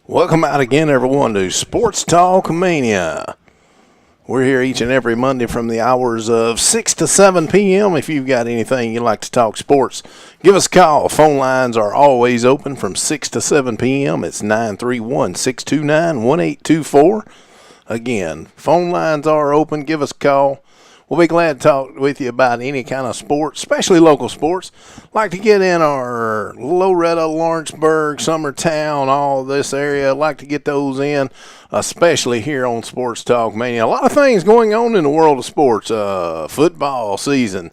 Welcome out again, everyone, to Sports Talk Mania. We're here each and every Monday from the hours of 6 to 7 p.m. If you've got anything you'd like to talk sports, give us a call. Phone lines are always open from 6 to 7 p.m. It's 931-629-1824. Again, phone lines are open. Give us a call. We'll be glad to talk with you about any kind of sports, especially local sports. Like to get in our Loretto, Lawrenceburg, Summertown, all this area. Like to get those in, especially here on Sports Talk Mania. A lot of things going on in the world of sports. Football season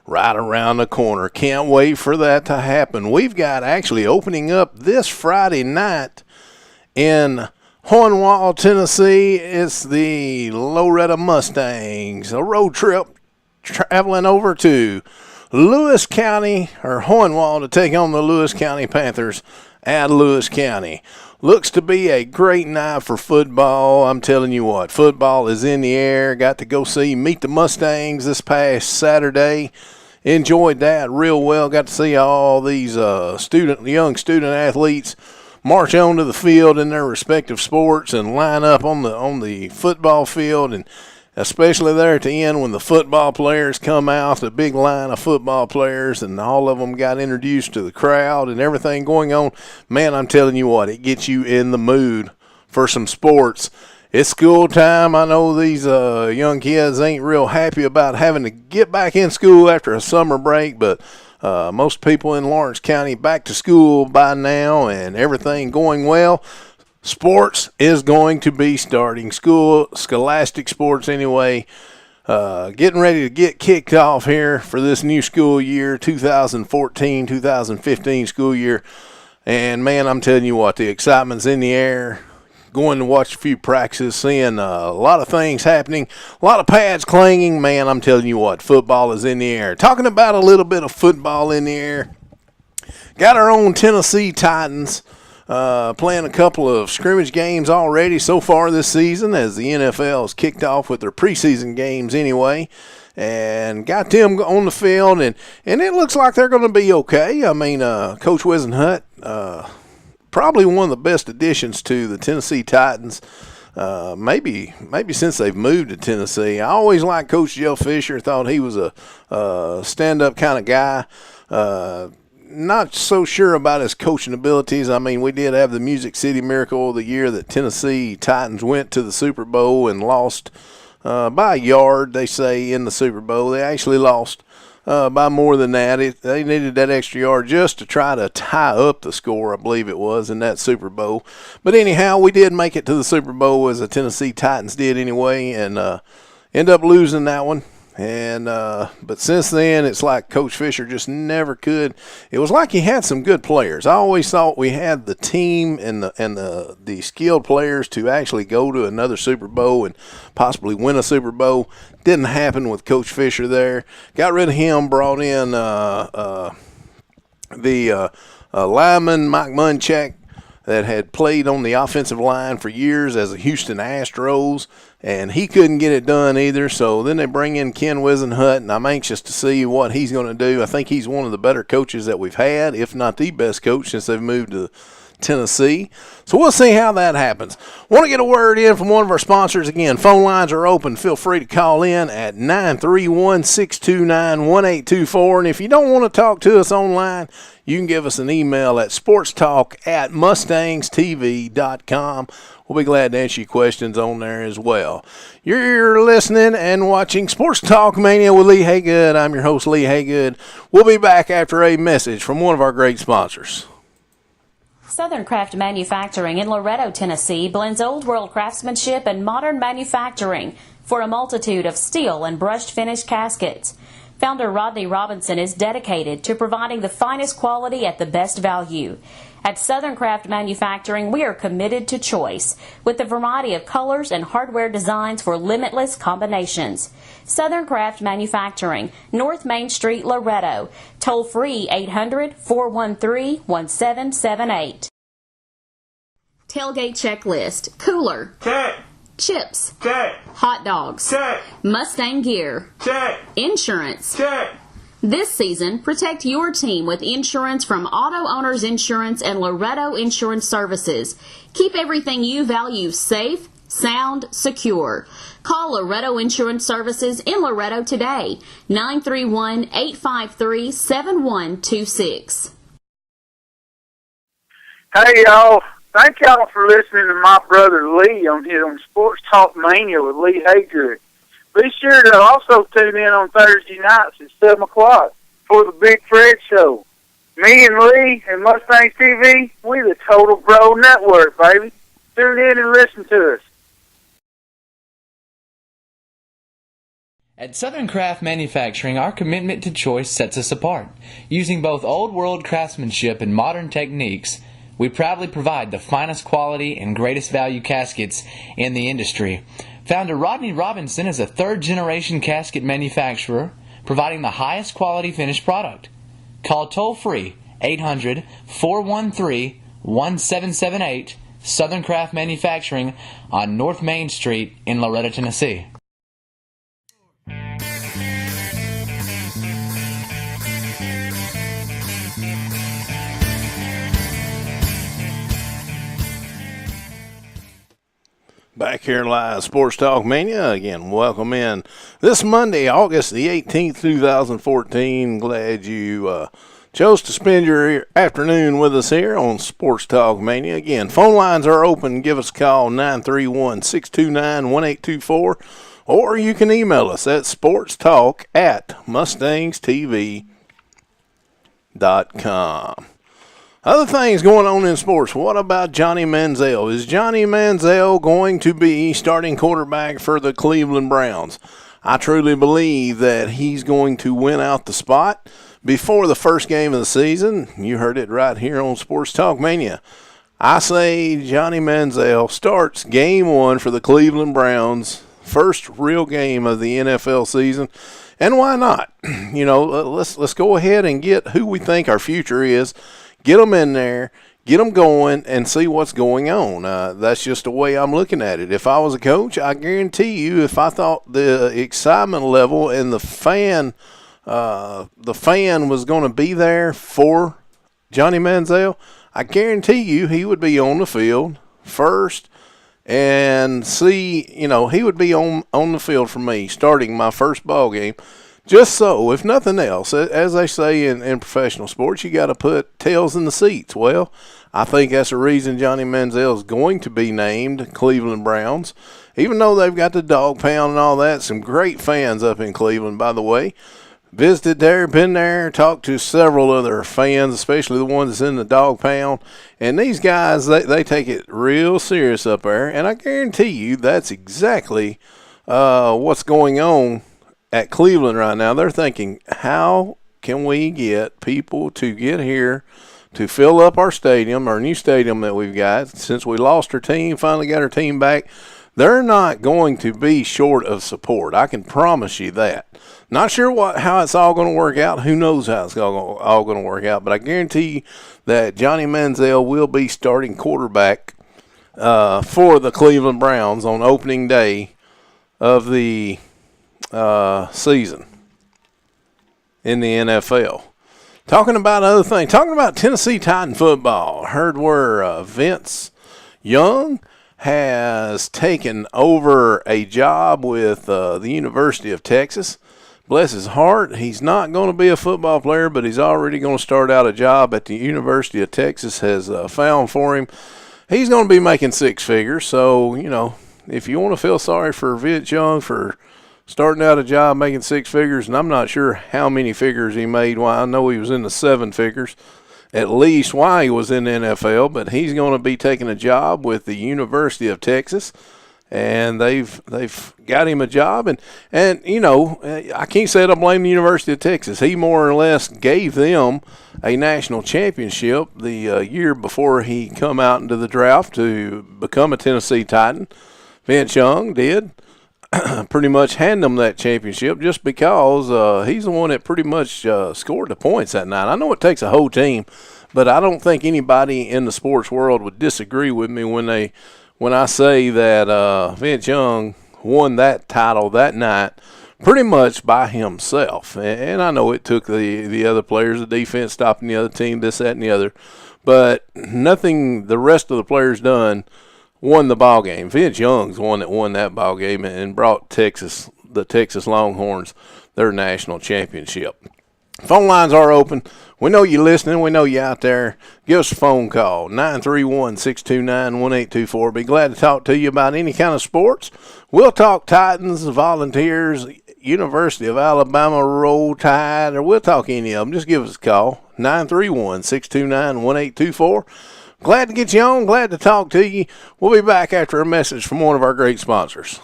right around the corner. Can't wait for that to happen. We've got actually opening up this Friday night in Hornwall, Tennessee. It's the Loretto Mustangs, a road trip traveling over to Lewis County, or Hornwall, to take on the Lewis County Panthers at Lewis County. Looks to be a great night for football. I'm telling you what, football is in the air. Got to go meet the Mustangs this past Saturday. Enjoyed that real well. Got to see all these young student athletes march onto the field in their respective sports and line up on the football field, and especially there at the end when the football players come out, the big line of football players, and all of them got introduced to the crowd and everything going on. Man, I'm telling you what, it gets you in the mood for some sports. It's school time. I know these young kids ain't real happy about having to get back in school after a summer break, but most people in Lawrence County back to school by now and everything going well. Sports is going to be starting. Scholastic sports anyway, getting ready to get kicked off here for this new school year, 2014-2015 school year. And, man, I'm telling you what, the excitement's in the air. Going to watch a few practices, seeing a lot of things happening, a lot of pads clanging. Man, I'm telling you what, football is in the air. Talking about a little bit of football in the air, got our own Tennessee Titans playing a couple of scrimmage games already so far this season, as the NFL has kicked off with their preseason games anyway, and got them on the field, and it looks like they're going to be okay. I mean, Coach Wisenhunt, probably one of the best additions to the Tennessee Titans, maybe since they've moved to Tennessee. I always liked Coach Joe Fisher, thought he was a stand-up kind of guy. Not so sure about his coaching abilities. I mean, we did have the Music City Miracle of the year that Tennessee Titans went to the Super Bowl and lost by a yard, they say, in the Super Bowl. They actually lost by more than that. They needed that extra yard just to try to tie up the score, I believe it was, in that Super Bowl. But anyhow, we did make it to the Super Bowl, as the Tennessee Titans did anyway, and end up losing that one. And but since then, it's like Coach Fisher just never could. It was like he had some good players. I always thought we had the team and the skilled players to actually go to another Super Bowl and possibly win a Super Bowl. Didn't happen with Coach Fisher there. Got rid of him, brought in the lineman Mike Munchak, that had played on the offensive line for years as the Houston Astros, and he couldn't get it done either. So then they bring in Ken Wisenhunt, and I'm anxious to see what he's going to do. I think he's one of the better coaches that we've had, if not the best coach since they've moved to Tennessee. So we'll see how that happens. Want to get a word in from one of our sponsors. Again, phone lines are open. Feel free to call in at 931-629-1824. And if you don't want to talk to us online, you can give us an email at sportstalk@MustangsTV.com. We'll be glad to answer your questions on there as well. You're listening and watching Sports Talk Mania with Lee Haygood. I'm your host, Lee Haygood. We'll be back after a message from one of our great sponsors. Southern Craft Manufacturing in Loretto, Tennessee blends old world craftsmanship and modern manufacturing for a multitude of steel and brushed finish caskets. Founder Rodney Robinson is dedicated to providing the finest quality at the best value. At Southern Craft Manufacturing, we are committed to choice with a variety of colors and hardware designs for limitless combinations. Southern Craft Manufacturing, North Main Street, Loretto. Toll free 800-413-1778. Tailgate checklist. Cooler. Check. Chips. Check. Hot dogs. Check. Mustang gear. Check. Insurance. Check. This season, protect your team with insurance from Auto Owners Insurance and Loretto Insurance Services. Keep everything you value safe, sound, secure. Call Loretto Insurance Services in Loretto today, 931-853-7126. Hey, y'all. Thank y'all for listening to my brother Lee on Sports Talk Mania with Lee Haygood. Be sure to also tune in on Thursday nights at 7 o'clock for the Big Fred Show. Me and Lee and Mustangs TV, we the Total Bro Network, baby. Tune in and listen to us. At Southern Craft Manufacturing, our commitment to choice sets us apart. Using both old-world craftsmanship and modern techniques, we proudly provide the finest quality and greatest value caskets in the industry. Founder Rodney Robinson is a third-generation casket manufacturer, providing the highest quality finished product. Call toll-free 800-413-1778, Southern Craft Manufacturing on North Main Street in Loretto, Tennessee. Back here live, Sports Talk Mania. Again, welcome in this Monday, August the 18th, 2014. Glad you chose to spend your afternoon with us here on Sports Talk Mania. Again, phone lines are open. Give us a call, 931-629-1824. Or you can email us at sportstalk@MustangsTV.com. Other things going on in sports. What about Johnny Manziel? Is Johnny Manziel going to be starting quarterback for the Cleveland Browns? I truly believe that he's going to win out the spot before the first game of the season. You heard it right here on Sports Talk Mania. I say Johnny Manziel starts game one for the Cleveland Browns, first real game of the NFL season. And why not? Let's go ahead and get who we think our future is. Get them in there, get them going, and see what's going on. That's just the way I'm looking at it. If I was a coach, I guarantee you, if I thought the excitement level and the fan was going to be there for Johnny Manziel, I guarantee you he would be on the field first and see, he would be on the field for me starting my first ball game. Just so, if nothing else, as they say in professional sports, you got to put tails in the seats. Well, I think that's the reason Johnny Manziel is going to be named Cleveland Browns, even though they've got the dog pound and all that. Some great fans up in Cleveland, by the way. Visited there, been there, talked to several other fans, especially the ones that's in the dog pound. And these guys, they take it real serious up there. And I guarantee you that's exactly what's going on at Cleveland right now. They're thinking, how can we get people to get here to fill up our stadium, our new stadium that we've got? Since we lost our team, finally got our team back, they're not going to be short of support. I can promise you that. Not sure how it's all going to work out. Who knows how it's all going to work out, but I guarantee you that Johnny Manziel will be starting quarterback for the Cleveland Browns on opening day of the season in the NFL. Talking about other things, talking about Tennessee Titan football. I heard where Vince Young has taken over a job with the University of Texas. Bless his heart, he's not going to be a football player, but he's already going to start out a job at the University of Texas has found for him. He's going to be making six figures, so, if you want to feel sorry for Vince Young for starting out a job making six figures, and I'm not sure how many figures he made. Well, I know he was in the seven figures, at least while he was in the NFL, but he's going to be taking a job with the University of Texas, and they've got him a job. And I can't say I blame the University of Texas. He more or less gave them a national championship the year before he come out into the draft to become a Tennessee Titan. Vince Young did. Pretty much hand them that championship just because he's the one that pretty much scored the points that night. I know it takes a whole team, but I don't think anybody in the sports world would disagree with me when when I say that Vince Young won that title that night pretty much by himself. And I know it took the other players, the defense stopping the other team, this, that, and the other. But nothing the rest of the players done won the ball game. Vince Young's the one that won that ball game and brought the Texas Longhorns their national championship. Phone lines are open. We know you're listening. We know you're out there. Give us a phone call, 931-629-1824. Be glad to talk to you about any kind of sports. We'll talk Titans, Volunteers, University of Alabama, Roll Tide, or we'll talk any of them. Just give us a call, 931-629-1824. Glad to get you on. Glad to talk to you. We'll be back after a message from one of our great sponsors.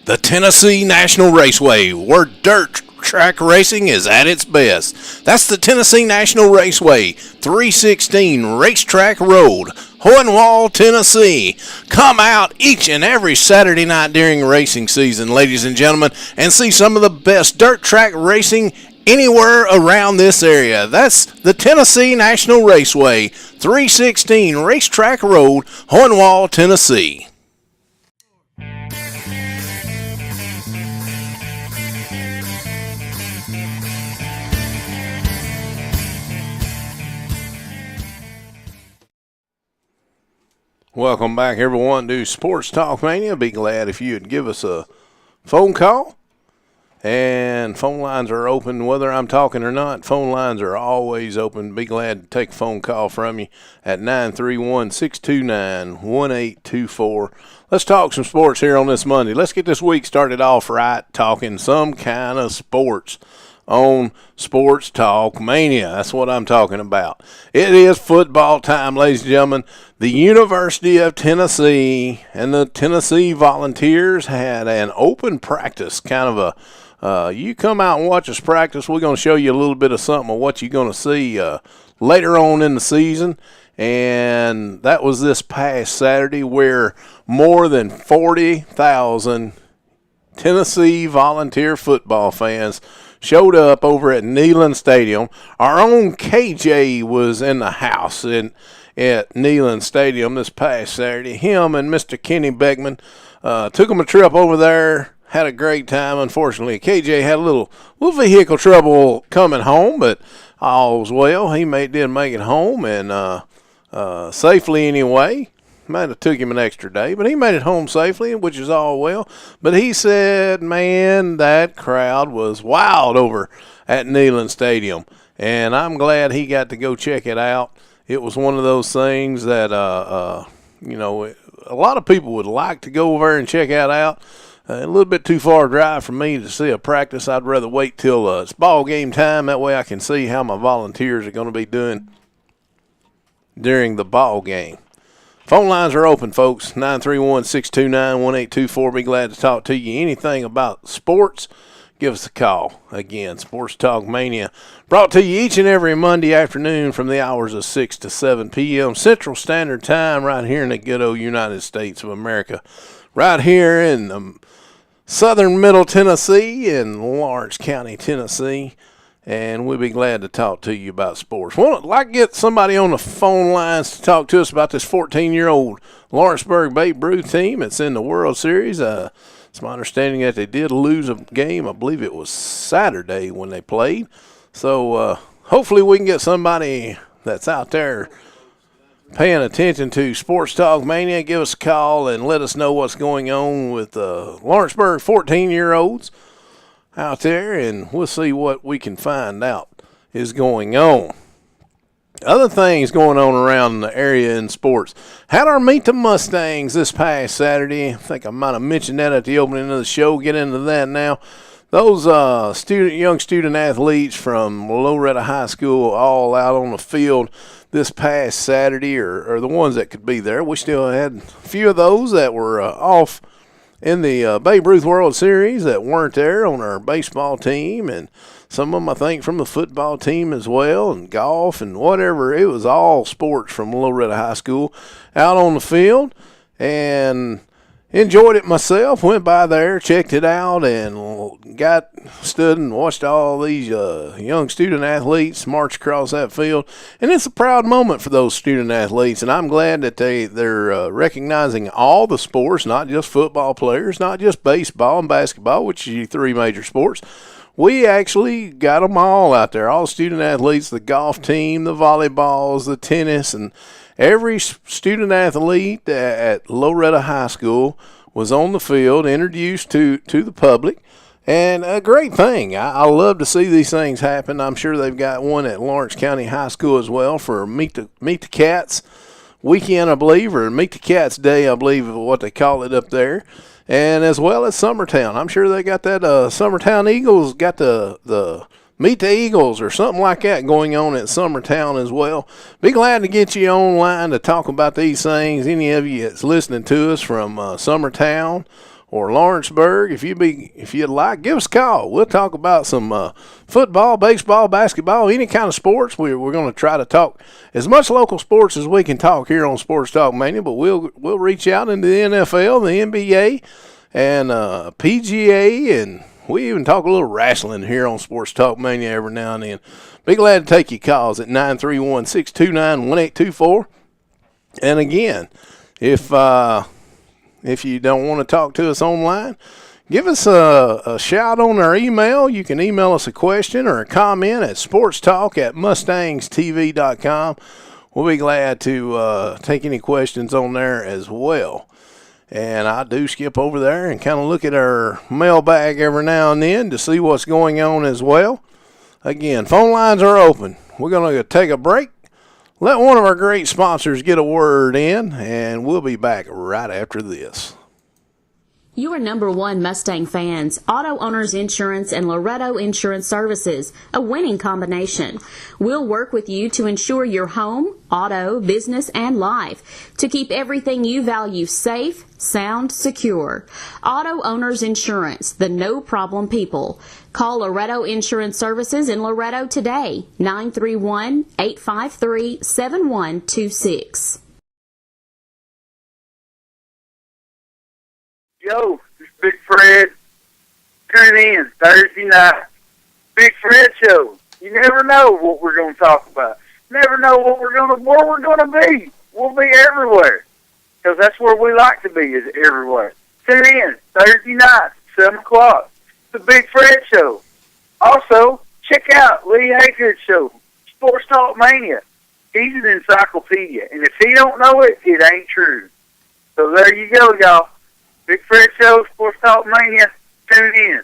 The Tennessee National Raceway, where dirt track racing is at its best. That's the Tennessee National Raceway, 316 Racetrack Road, Hohenwald, Tennessee. Come out each and every Saturday night during racing season, ladies and gentlemen, and see some of the best dirt track racing anywhere around this area. That's the Tennessee National Raceway, 316 Racetrack Road, Hohenwald, Tennessee. Welcome back, everyone, to Sports Talk Mania. Be glad if you'd give us a phone call. And phone lines are open whether I'm talking or not. Phone lines are always open. Be glad to take a phone call from you at 931-629-1824. Let's talk some sports here on this Monday. Let's get this week started off right, talking some kind of sports on Sports Talk Mania. That's what I'm talking about. It is football time, ladies and gentlemen. The University of Tennessee and the Tennessee Volunteers had an open practice, kind of a you come out and watch us practice. We're going to show you a little bit of something of what you're going to see later on in the season. And that was this past Saturday, where more than 40,000 Tennessee Volunteer football fans showed up over at Neyland Stadium. Our own KJ was in the house at Neyland Stadium this past Saturday. Him and Mr. Kenny Beckman took him a trip over there, had a great time. Unfortunately, KJ had a little vehicle trouble coming home, but all was well. He did make it home, and safely anyway. Might have took him an extra day, but he made it home safely, which is all well. But he said, man, that crowd was wild over at Neyland Stadium. And I'm glad he got to go check it out. It was one of those things that, a lot of people would like to go over there and check that out. A little bit too far a drive for me to see a practice. I'd rather wait till it's ball game time. That way I can see how my Volunteers are going to be doing during the ball game. Phone lines are open, folks. 931-629-1824. Be glad to talk to you. Anything about sports, give us a call. Again, Sports Talk Mania, brought to you each and every Monday afternoon from the hours of 6 to 7 p.m. Central Standard Time, right here in the good old United States of America. Right here in southern middle Tennessee and Lawrence County, Tennessee. And we'll be glad to talk to you about sports. Well, I'd like to get somebody on the phone lines to talk to us about this 14-year-old Lawrenceburg Babe Ruth team. It's in the World Series. It's my understanding that they did lose a game. I believe it was Saturday when they played. So hopefully we can get somebody that's out there paying attention to Sports Talk Mania. Give us a call and let us know what's going on with Lawrenceburg 14-year-olds out there, and we'll see what we can find out is going on. Other things going on around the area in sports. Had our Meet the Mustangs this past Saturday. I think I might have mentioned that at the opening of the show. Get into that now. Those young student athletes from Loretta High School all out on the field this past Saturday, or the ones that could be there. We still had a few of those that were off in the Babe Ruth World Series that weren't there on our baseball team, and some of them I think from the football team as well, and golf and whatever. It was all sports from Loretta High School out on the field, and enjoyed it myself. Went by there, checked it out, and stood and watched all these young student athletes march across that field. And it's a proud moment for those student athletes, and I'm glad that they're recognizing all the sports, not just football players, not just baseball and basketball, which are your three major sports. We actually got them all out there, all student athletes, the golf team, the volleyballs, the tennis, and every student athlete at Loretta High School was on the field, introduced to the public, and a great thing. I love to see these things happen. I'm sure they've got one at Lawrence County High School as well for Meet the Cats weekend, I believe, or Meet the Cats Day, I believe is what they call it up there. And as well as Summertown. I'm sure they got that Summertown Eagles, got the Meet the Eagles or something like that going on at Summertown as well. Be glad to get you online to talk about these things. Any of you that's listening to us from Summertown or Lawrenceburg, if you'd like, give us a call. We'll talk about some football, baseball, basketball, any kind of sports. We're going to try to talk as much local sports as we can talk here on Sports Talk Mania, but we'll reach out into the NFL, the NBA, and PGA, and we even talk a little wrestling here on Sports Talk Mania every now and then. Be glad to take your calls at 931-629-1824. And again, if you don't want to talk to us online, give us a shout on our email. You can email us a question or a comment at sportstalk@MustangsTV.com. We'll be glad to take any questions on there as well. And I do skip over there and kind of look at our mailbag every now and then to see what's going on as well. Again, phone lines are open. We're going to take a break, let one of our great sponsors get a word in, and we'll be back right after this. Your number one Mustang fans, Auto Owners Insurance and Loretto Insurance Services, a winning combination. We'll work with you to insure your home, auto, business, and life to keep everything you value safe, sound, secure. Auto Owners Insurance, the no-problem people. Call Loretto Insurance Services in Loretto today, 931-853-7126. Yo, this is Big Fred. Tune in Thursday night. Big Fred Show. You never know what we're going to talk about. Never know where we're going to be. We'll be everywhere. Because that's where we like to be, is everywhere. Tune in Thursday night, 7 o'clock. The Big Fred Show. Also, check out Lee Haygood's show, Sports Talk Mania. He's an encyclopedia. And if he don't know it, it ain't true. So there you go, y'all. Big Fred Show, Sports Talk Mania. Tune in.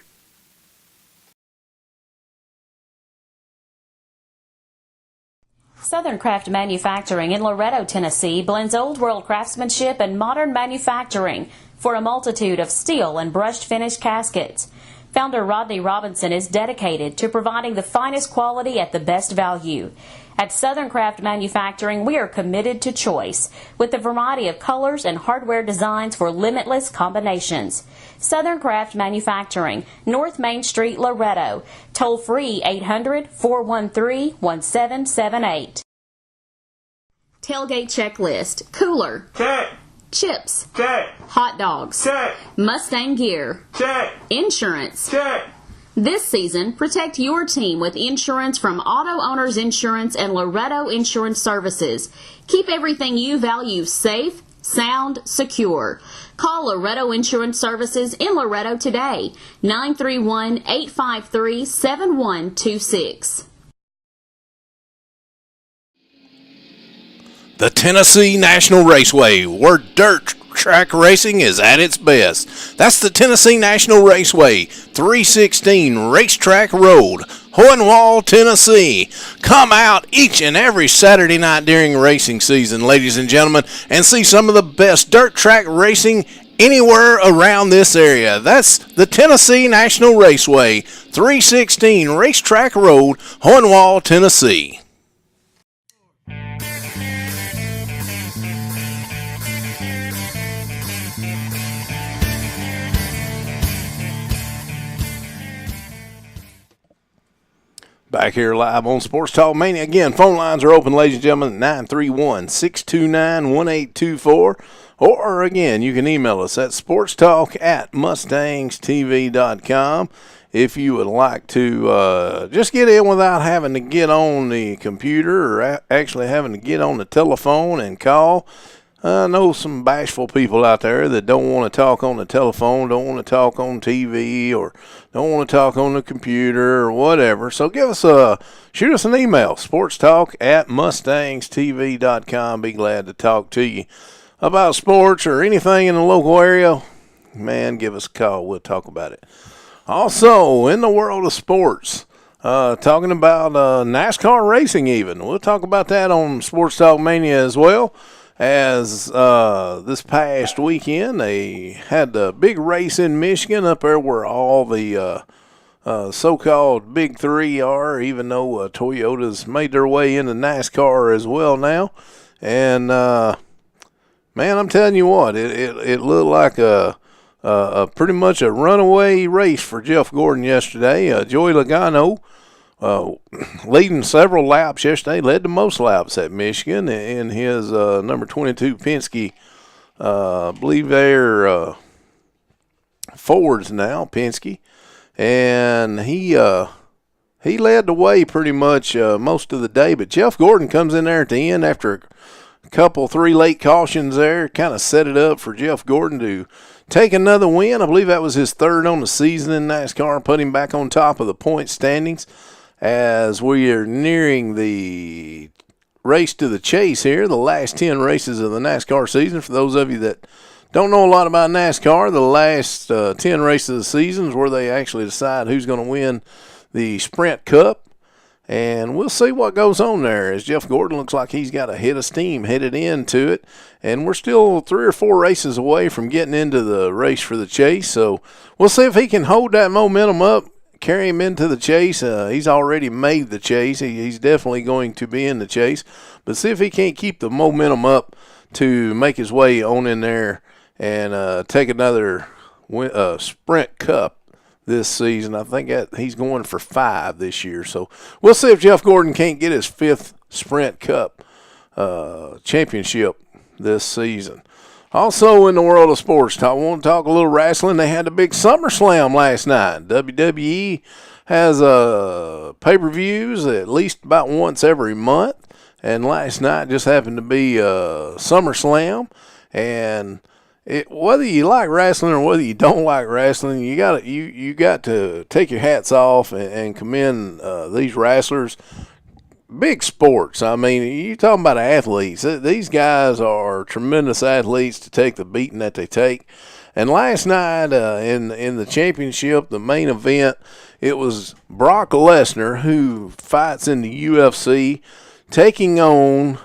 Southern Craft Manufacturing in Loretto, Tennessee blends old world craftsmanship and modern manufacturing for a multitude of steel and brushed finish caskets. Founder Rodney Robinson is dedicated to providing the finest quality at the best value. At Southern Craft Manufacturing, we are committed to choice with a variety of colors and hardware designs for limitless combinations. Southern Craft Manufacturing, North Main Street, Loretto. Toll free 800-413-1778. Tailgate checklist. Cooler. Check. Chips. Check. Hot dogs. Check. Mustang gear. Check. Insurance. Check. This season, protect your team with insurance from Auto Owners Insurance and Loretto Insurance Services. Keep everything you value safe, sound, secure. Call Loretto Insurance Services in Loretto today, 931-853-7126. The Tennessee National Raceway, where dirt track racing is at its best. That's the Tennessee National Raceway, 316 Racetrack Road, Hohenwald, Tennessee. Come out each and every Saturday night during racing season, ladies and gentlemen, and see some of the best dirt track racing anywhere around this area. That's the Tennessee National Raceway, 316 Racetrack Road, Hohenwald, Tennessee. Back here live on Sports Talk Mania. Again, phone lines are open, ladies and gentlemen, 931-629-1824. Or, again, you can email us at sportstalk@MustangsTV.com if you would like to just get in without having to get on the computer or actually having to get on the telephone and call. I know some bashful people out there that don't want to talk on the telephone, don't want to talk on TV, or don't want to talk on the computer or whatever. So shoot us an email, sportstalk@MustangsTV.com. Be glad to talk to you about sports or anything in the local area. Man, give us a call. We'll talk about it. Also, in the world of sports, talking about NASCAR racing even. We'll talk about that on Sports Talk Mania as well. As this past weekend, they had the big race in Michigan up there where all the so-called Big Three are, even though Toyota's made their way into NASCAR as well now. And, man, I'm telling you what, it looked like a pretty much a runaway race for Jeff Gordon yesterday. Joey Logano leading several laps yesterday, led the most laps at Michigan in his number 22 Penske. I believe they're Fords now, Penske, and he led the way pretty much most of the day. But Jeff Gordon comes in there at the end after a couple, 3 late cautions there, kind of set it up for Jeff Gordon to take another win. I believe that was his 3rd on the season in NASCAR, put him back on top of the point standings. As we are nearing the race to the chase here, the last 10 races of the NASCAR season. For those of you that don't know a lot about NASCAR, the last 10 races of the season is where they actually decide who's going to win the Sprint Cup. And we'll see what goes on there, as Jeff Gordon looks like he's got a hit of steam headed into it. And we're still 3 or 4 races away from getting into the race for the chase. So we'll see if he can hold that momentum up, carry him into the chase. He's already made the chase. He's definitely going to be in the chase. But see if he can't keep the momentum up to make his way on in there and take another Sprint Cup this season. I think he's going for 5 this year. So we'll see if Jeff Gordon can't get his 5th Sprint Cup championship this season. Also in the world of sports, I want to talk a little wrestling. They had a big SummerSlam last night. WWE has pay-per-views at least about once every month, and last night just happened to be SummerSlam. And whether you like wrestling or whether you don't like wrestling, you got to take your hats off and commend these wrestlers. Big sports. I mean, you're talking about athletes. These guys are tremendous athletes to take the beating that they take. And last night in the championship, the main event, it was Brock Lesnar, who fights in the UFC, taking on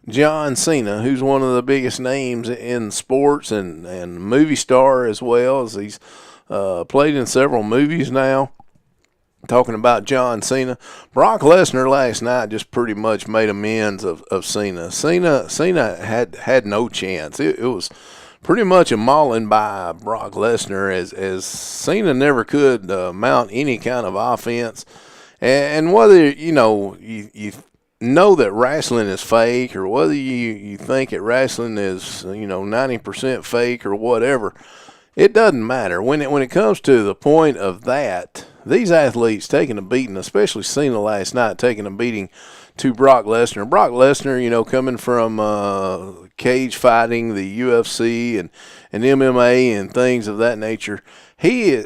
John Cena, who's one of the biggest names in sports and movie star as well, as he's played in several movies now. Talking about John Cena, Brock Lesnar last night just pretty much made amends of Cena. Cena had no chance. It was pretty much a mauling by Brock Lesnar, as Cena never could mount any kind of offense. And whether you know that wrestling is fake, or whether you think that wrestling is 90% fake or whatever, it doesn't matter. When it comes to the point of that, these athletes taking a beating, especially Cena last night taking a beating to Brock Lesnar. Brock Lesnar, coming from cage fighting, the UFC and MMA and things of that nature, he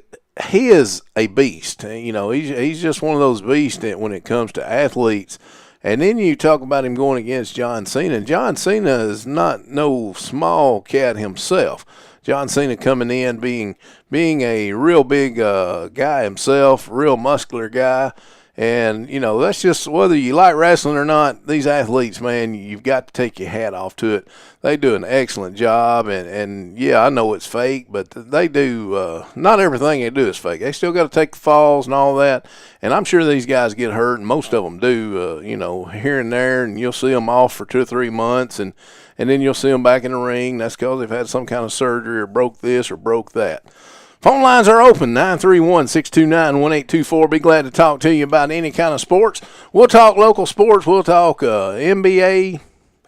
is a beast. He's just one of those beasts when it comes to athletes. And then you talk about him going against John Cena. John Cena is not no small cat himself. John Cena coming in being a real big guy himself, real muscular guy. And, that's just whether you like wrestling or not, these athletes, man, you've got to take your hat off to it. They do an excellent job. And yeah, I know it's fake, but they do, not everything they do is fake. They still got to take the falls and all that. And I'm sure these guys get hurt, and most of them do, here and there. And you'll see them off for 2 or 3 months, and then you'll see them back in the ring. That's because they've had some kind of surgery or broke this or broke that. Phone lines are open, 931-629-1824. Be glad to talk to you about any kind of sports. We'll talk local sports. We'll talk NBA,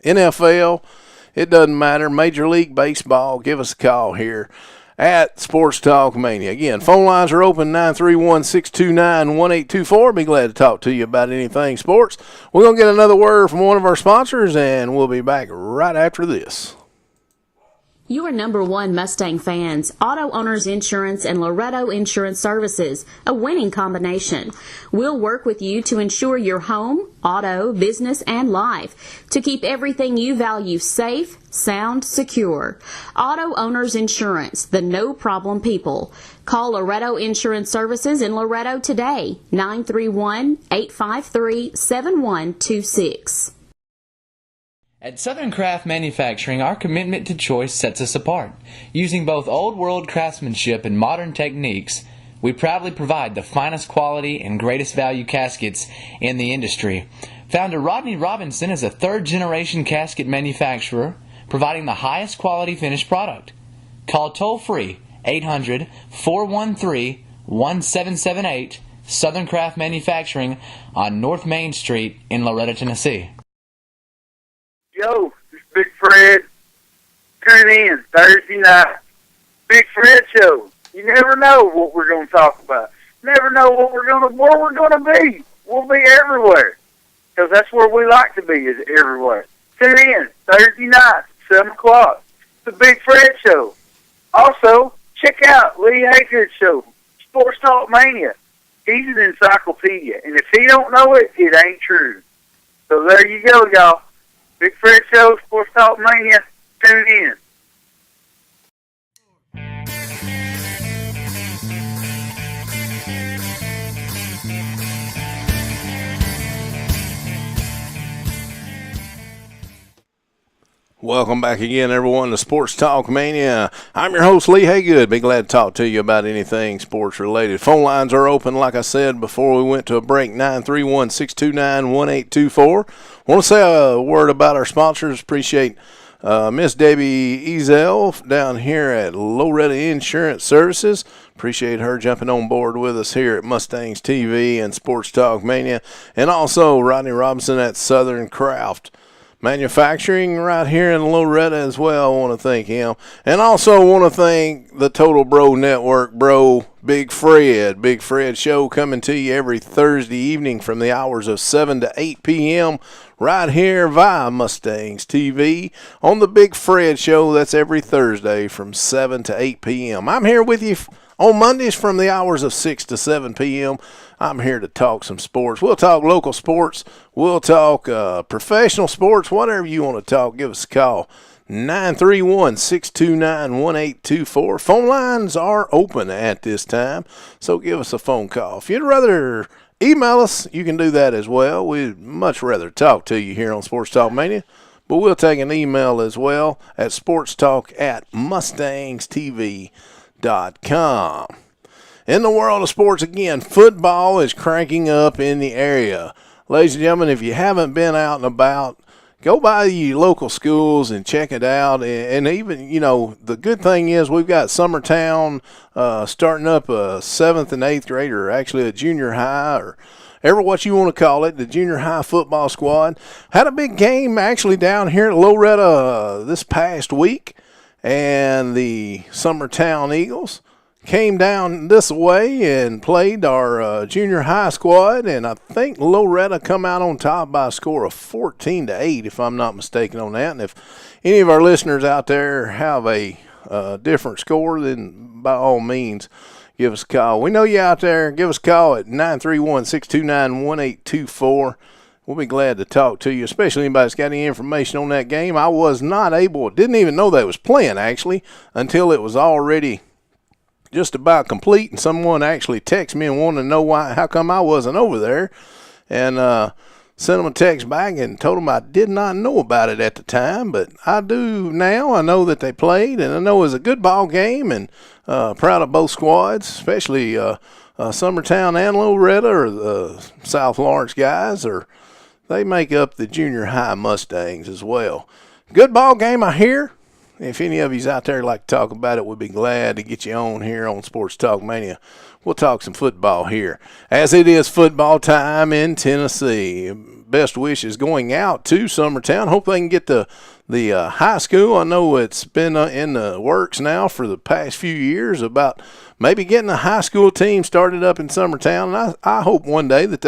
NFL. It doesn't matter. Major League Baseball. Give us a call here at Sports Talk Mania. Again, phone lines are open, 931-629-1824. Be glad to talk to you about anything sports. We're going to get another word from one of our sponsors, and we'll be back right after this. Your number one Mustang fans, Auto Owners Insurance and Loretto Insurance Services, a winning combination. We'll work with you to ensure your home, auto, business, and life to keep everything you value safe, sound, secure. Auto Owners Insurance, the no-problem people. Call Loretto Insurance Services in Loretto today, 931-853-7126. At Southern Craft Manufacturing, our commitment to choice sets us apart. Using both old world craftsmanship and modern techniques, we proudly provide the finest quality and greatest value caskets in the industry. Founder Rodney Robinson is a third-generation casket manufacturer, providing the highest quality finished product. Call toll-free 800-413-1778, Southern Craft Manufacturing on North Main Street in Loretto, Tennessee. Yo, this is Big Fred. Tune in Thursday night. Big Fred Show. You never know what we're going to talk about. Never know where we're going to be. We'll be everywhere, because that's where we like to be, is everywhere. Tune in Thursday night, 7 o'clock. The Big Fred Show. Also, check out Lee Haygood's show, Sports Talk Mania. He's an encyclopedia, and if he don't know it, it ain't true. So there you go, y'all. Big Fred Show, Sports Talk Mania. Tune in. Welcome back again, everyone, to Sports Talk Mania. I'm your host, Lee Haygood. Be glad to talk to you about anything sports-related. Phone lines are open, like I said before we went to a break, 931-629-1824. I want to say a word about our sponsors. Appreciate Miss Debbie Ezel down here at Loretto Insurance Services. Appreciate her jumping on board with us here at Mustangs TV and Sports Talk Mania. And also Rodney Robinson at Southern Craft Manufacturing right here in Loretto as well. I want to thank him. And also want to thank the Total Bro Network, bro, Big Fred. Big Fred Show coming to you every Thursday evening from the hours of 7 to 8 p.m. right here via Mustangs TV on the Big Fred Show. That's every Thursday from 7 to 8 p.m. I'm here with you on Mondays from the hours of 6 to 7 p.m. I'm here to talk some sports. We'll talk local sports. We'll talk professional sports, whatever you want to talk. Give us a call, 931-629-1824. Phone lines are open at this time, so give us a phone call. If you'd rather email us, you can do that as well. We'd much rather talk to you here on Sports Talk Mania, but we'll take an email as well at sportstalk@MustangsTV.com. In the world of sports, again, football is cranking up in the area. Ladies and gentlemen, if you haven't been out and about, go by your local schools and check it out. And even, you know, the good thing is we've got Summertown starting up a 7th and 8th grade, or actually a junior high, or ever what you want to call it, the junior high football squad. Had a big game actually down here at Loretto this past week, and the Summertown Eagles came down this way and played our junior high squad, and I think Loretto come out on top by a score of 14-8, if I'm not mistaken on that. And if any of our listeners out there have a different score, then by all means, give us a call. We know you out there. Give us a call at 931-629-1824. We'll be glad to talk to you, especially anybody that's got any information on that game. I was not able, didn't even know they was playing, actually, until it was already just about complete, and someone actually texted me and wanted to know how come I wasn't over there, and sent them a text back and told them I did not know about it at the time, but I do now. I know that they played, and I know it was a good ball game, and proud of both squads, especially Summertown and Loretto, or the South Lawrence guys, or they make up the junior high Mustangs as well. Good ball game, I hear. if any of you's out there like to talk about it, we'd be glad to get you on here on Sports Talk Mania. We'll talk some football here, as it is football time in Tennessee. Best wishes going out to Summertown. Hope they can get the high school. I know it's been in the works now for the past few years about maybe getting a high school team started up in Summertown. And I hope one day that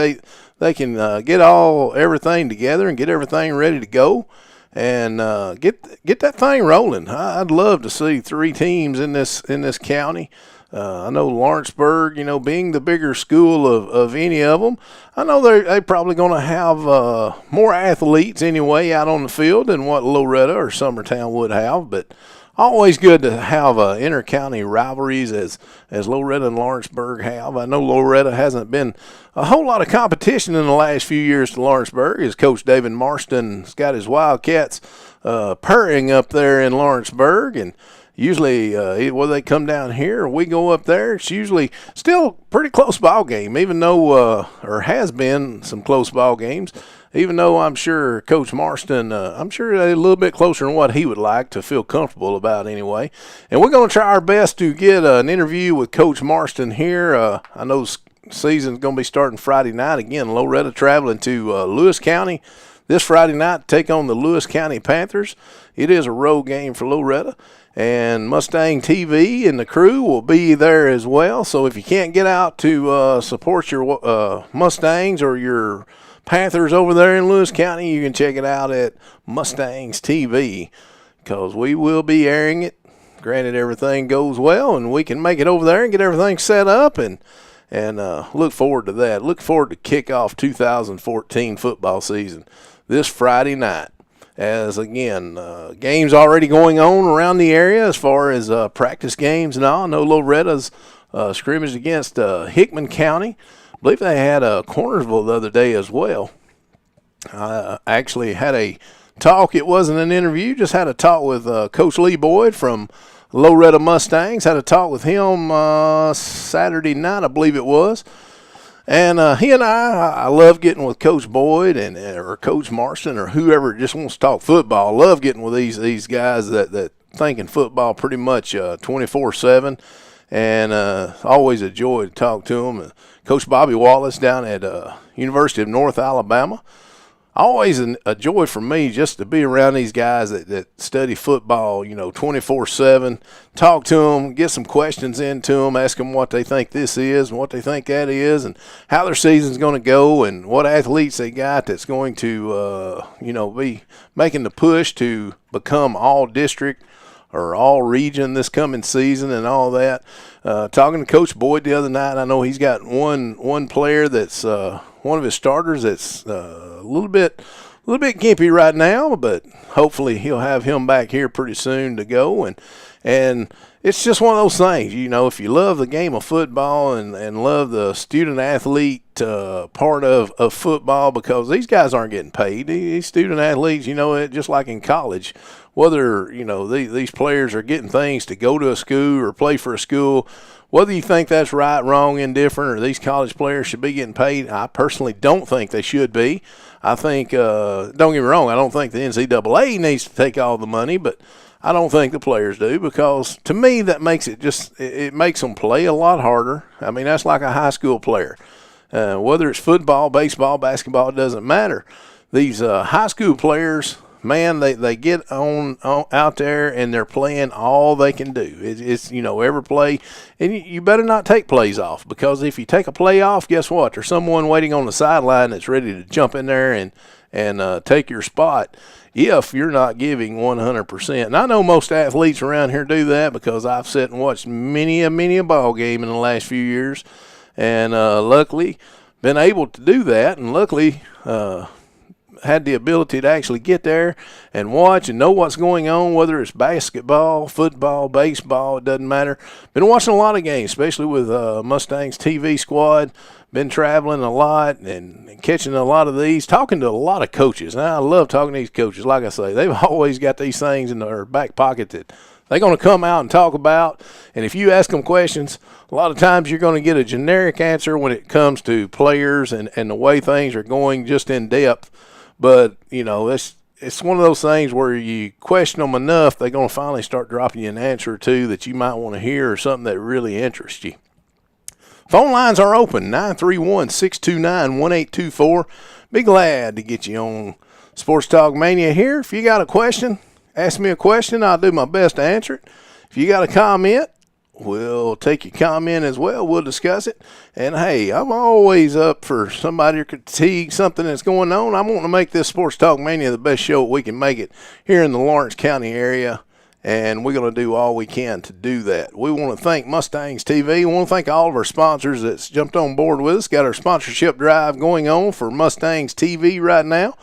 they can get everything together and get everything ready to go and get that thing rolling. I'd love to see 3 teams in this county. I know Lawrenceburg, being the bigger school of any of them, I know they're probably going to have more athletes anyway out on the field than what Loretta or Summertown would have. But always good to have inter-county rivalries as Loretta and Lawrenceburg have. I know Loretta hasn't been a whole lot of competition in the last few years to Lawrenceburg, as Coach David Marston's got his Wildcats purring up there in Lawrenceburg. And usually, whether they come down here or we go up there, it's usually still pretty close ball game, even though, or has been some close ball games, even though I'm sure Coach Marston, I'm sure they're a little bit closer than what he would like to feel comfortable about anyway. And we're going to try our best to get an interview with Coach Marston here. I know the season's going to be starting Friday night. Again, Loretta traveling to Lewis County this Friday night to take on the Lewis County Panthers. It is a road game for Loretta. And Mustang TV and the crew will be there as well. So if you can't get out to support your Mustangs or your Panthers over there in Lewis County, you can check it out at Mustangs TV, because we will be airing it. Granted, everything goes well and we can make it over there and get everything set up, and look forward to that. Look forward to kickoff 2014 football season this Friday night. As, again, games already going on around the area as far as practice games and all. I know Loretta's scrimmaged against Hickman County. I believe they had Cornersville the other day as well. I actually had a talk. It wasn't an interview, just had a talk with Coach Lee Boyd from Loretta Mustangs. Had a talk with him Saturday night, I believe it was. And he and I love getting with Coach Boyd or Coach Marston or whoever just wants to talk football. I love getting with these guys that thinking football pretty much 24/7, and always a joy to talk to them. Coach Bobby Wallace down at University of North Alabama. Always a joy for me just to be around these guys that study football, 24/7. Talk to them, get some questions into them, ask them what they think this is and what they think that is, and how their season's going to go, and what athletes they got that's going to, be making the push to become all district or all region this coming season and all that. Talking to Coach Boyd the other night, I know he's got one player that's one of his starters that's a little bit gimpy right now, but hopefully he'll have him back here pretty soon to go. And it's just one of those things, if you love the game of football and love the student-athlete part of football, because these guys aren't getting paid. These student-athletes, just like in college, whether, these players are getting things to go to a school or play for a school, whether you think that's right, wrong, indifferent, or these college players should be getting paid, I personally don't think they should be. I think, don't get me wrong, I don't think the NCAA needs to take all the money, but I don't think the players do, because to me that makes it makes them play a lot harder. I mean, that's like a high school player. Whether it's football, baseball, basketball, it doesn't matter. These high school players, man, they get on out there and they're playing all they can do. It's every play, and you better not take plays off, because if you take a play off, guess what? There's someone waiting on the sideline that's ready to jump in there and take your spot if you're not giving 100%. And I know most athletes around here do that, because I've sat and watched many a ball game in the last few years, and luckily been able to do that, and luckily had the ability to actually get there and watch and know what's going on, whether it's basketball, football, baseball, it doesn't matter. Been watching a lot of games, especially with Mustangs TV squad. Been traveling a lot and catching a lot of these, talking to a lot of coaches. And I love talking to these coaches. Like I say, they've always got these things in their back pocket that they're going to come out and talk about. And if you ask them questions, a lot of times you're going to get a generic answer when it comes to players and the way things are going, just in depth. But, it's one of those things where you question them enough, they're going to finally start dropping you an answer or two that you might want to hear or something that really interests you. Phone lines are open, 931-629-1824. Be glad to get you on Sports Talk Mania here. If you got a question, ask me a question. I'll do my best to answer it. If you got a comment, we'll take your comment as well. We'll discuss it. And, hey, I'm always up for somebody to critique something that's going on. I want to make this Sports Talk Mania the best show we can make it here in the Lawrence County area. And we're going to do all we can to do that. We want to thank Mustangs TV. We want to thank all of our sponsors that's jumped on board with us. Got our sponsorship drive going on for Mustangs TV right now.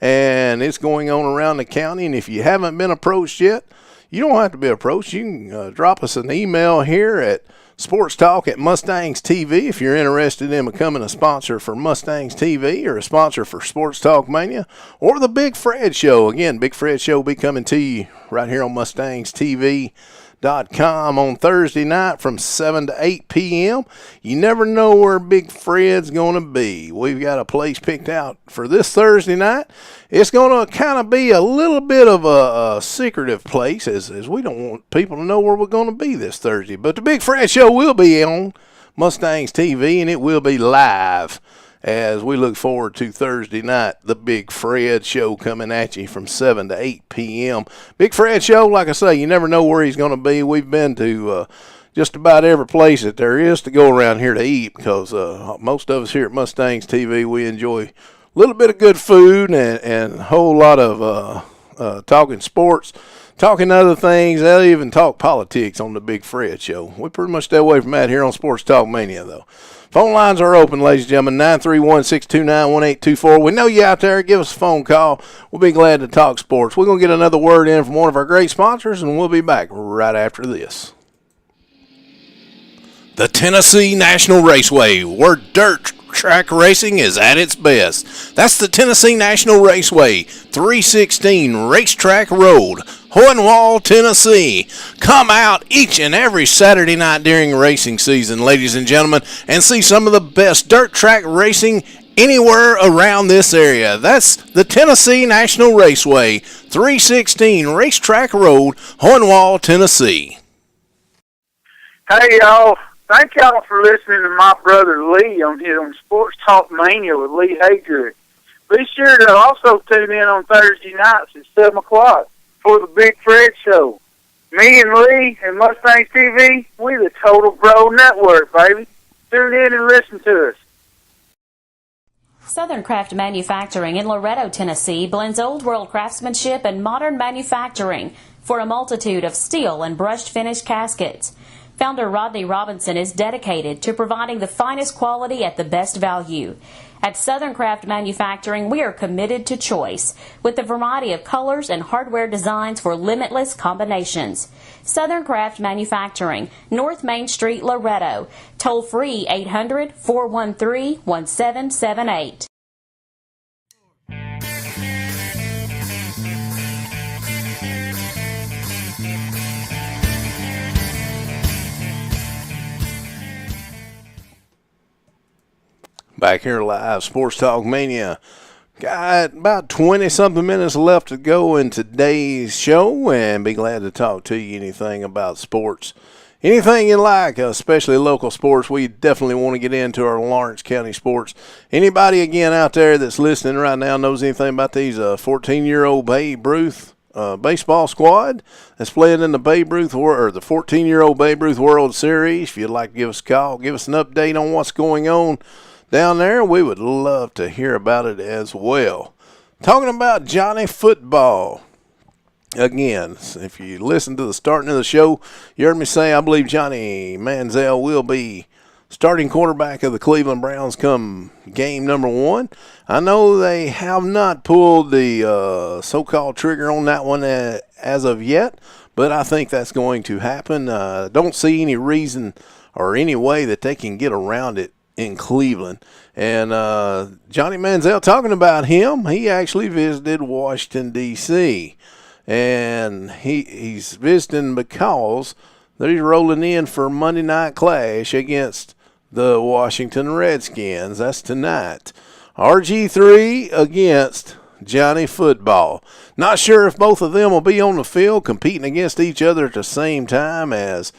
And it's going on around the county. And if you haven't been approached yet, you don't have to be approached. You can drop us an email here at sportstalk@Mustangs TV if you're interested in becoming a sponsor for Mustangs TV or a sponsor for Sports Talk Mania or the Big Fred Show. Again, Big Fred Show will be coming to you right here on MustangsTV.com on Thursday night from 7 to 8 p.m. You never know where Big Fred's going to be. We've got a place picked out for this Thursday night. It's going to kind of be a little bit of a secretive place as we don't want people to know where we're going to be this Thursday. But the Big Fred Show will be on Mustangs TV, and it will be live as we look forward to Thursday night, the Big Fred Show coming at you from 7 to 8 p.m. Big Fred Show, like I say, you never know where he's going to be. We've been to just about every place that there is to go around here to eat because most of us here at Mustangs TV, we enjoy a little bit of good food and a whole lot of talking sports, talking other things. They'll even talk politics on the Big Fred Show. We pretty much stay away from that here on Sports Talk Mania, though. Phone lines are open, ladies and gentlemen, 931-629-1824. We know you out there. Give us a phone call. We'll be glad to talk sports. We're going to get another word in from one of our great sponsors, and we'll be back right after this. The Tennessee National Raceway, where dirt track racing is at its best. That's the Tennessee National Raceway, 316 Racetrack Road, Hohenwald, Tennessee. Come out each and every Saturday night during racing season, ladies and gentlemen, and see some of the best dirt track racing anywhere around this area. That's the Tennessee National Raceway, 316 Racetrack Road, Hohenwald, Tennessee. Hey, y'all. Thank y'all for listening to my brother Lee on Sports Talk Mania with Lee Haygood. Be sure to also tune in on Thursday nights at 7 o'clock for the Big Fred Show. Me and Lee and Mustangs TV, we the Total Bro Network, baby. Tune in and listen to us. Southern Craft Manufacturing in Loretto, Tennessee blends old world craftsmanship and modern manufacturing for a multitude of steel and brushed finish caskets. Founder Rodney Robinson is dedicated to providing the finest quality at the best value. At Southern Craft Manufacturing, we are committed to choice, with a variety of colors and hardware designs for limitless combinations. Southern Craft Manufacturing, North Main Street, Loretto. Toll free 800-413-1778. Back here live, Sports Talk Mania. Got about 20-something minutes left to go in today's show, and be glad to talk to you anything about sports. Anything you like, especially local sports. We definitely want to get into our Lawrence County sports. Anybody, again, out there that's listening right now knows anything about these 14-year-old Babe Ruth baseball squad that's playing in the Babe Ruth or the 14-year-old Babe Ruth World Series? If you'd like to give us a call, give us an update on what's going on down there, we would love to hear about it as well. Talking about Johnny Football. Again, if you listen to the starting of the show, you heard me say I believe Johnny Manziel will be starting quarterback of the Cleveland Browns come game number 1. I know they have not pulled the so-called trigger on that one as of yet, but I think that's going to happen. Don't see any reason or any way that they can get around it in Cleveland. And Johnny Manziel, talking about him, he actually visited Washington, D.C., and he's visiting because they're rolling in for Monday Night Clash against the Washington Redskins. That's tonight. RG3 against Johnny Football. Not sure if both of them will be on the field competing against each other at the same time, as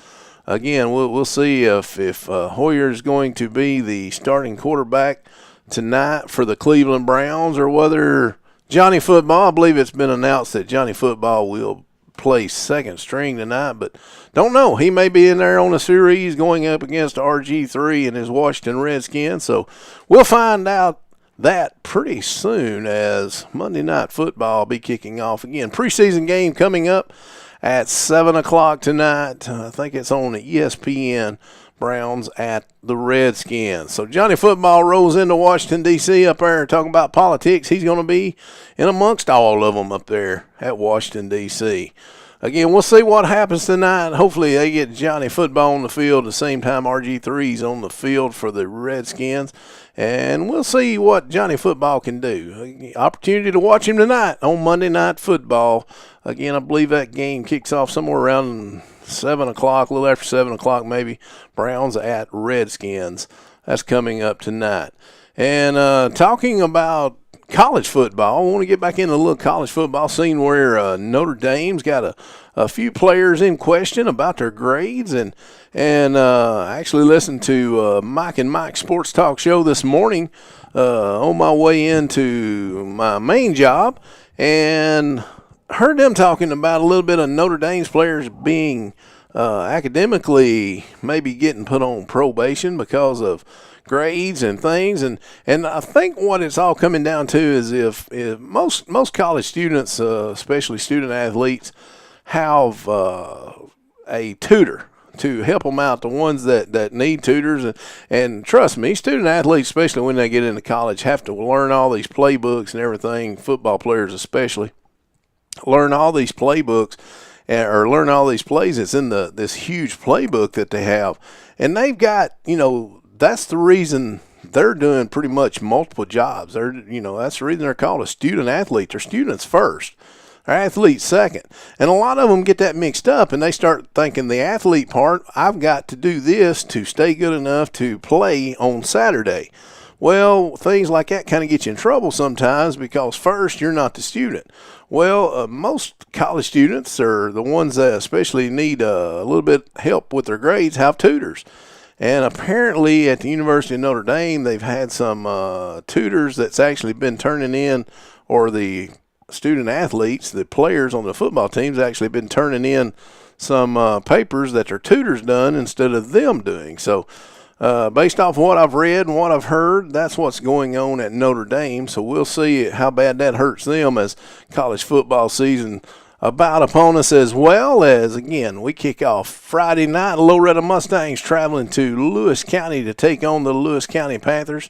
again, we'll see if Hoyer is going to be the starting quarterback tonight for the Cleveland Browns, or whether Johnny Football, I believe it's been announced that Johnny Football will play second string tonight, but don't know. He may be in there on the series going up against RG3 and his Washington Redskins, so we'll find out that pretty soon, as Monday Night Football will be kicking off again. Preseason game coming up at 7 o'clock tonight. I think it's on ESPN. Browns at the Redskins. So Johnny Football rolls into Washington, D.C. up there talking about politics. He's going to be in amongst all of them up there at Washington, D.C. Again, we'll see what happens tonight. Hopefully they get Johnny Football on the field at the same time RG3's on the field for the Redskins. And we'll see what Johnny Football can do. Opportunity to watch him tonight on Monday Night Football. Again, I believe that game kicks off somewhere around 7 o'clock, a little after 7 o'clock maybe. Browns at Redskins. That's coming up tonight. And talking about college football, I want to get back into a little college football scene where Notre Dame's got a few players in question about their grades, and I actually listened to Mike and Mike Sports Talk show this morning on my way into my main job, and heard them talking about a little bit of Notre Dame's players being academically maybe getting put on probation because of grades and things, and I think what it's all coming down to is if most college students, especially student athletes, have a tutor to help them out, the ones that need tutors, and trust me, student athletes, especially when they get into college, have to learn all these playbooks and everything. Football players especially learn all these playbooks or learn all these plays. It's in this huge playbook that they have, and they've got, that's the reason they're doing pretty much multiple jobs. That's the reason they're called a student athlete. They're students first, they're athletes second, and a lot of them get that mixed up, and they start thinking the athlete part, I've got to do this to stay good enough to play on Saturday. Well, things like that kind of get you in trouble sometimes, because first, you're not the student. Well, most college students, or the ones that especially need a little bit help with their grades, have tutors. And apparently at the University of Notre Dame, they've had some tutors that's actually been turning in, or the student athletes, the players on the football teams, actually been turning in some papers that their tutors done instead of them doing. So based off what I've read and what I've heard, that's what's going on at Notre Dame. So we'll see how bad that hurts them as college football season about upon us, as well as, again, we kick off Friday night. Loretta Mustangs traveling to Lewis County to take on the Lewis County Panthers.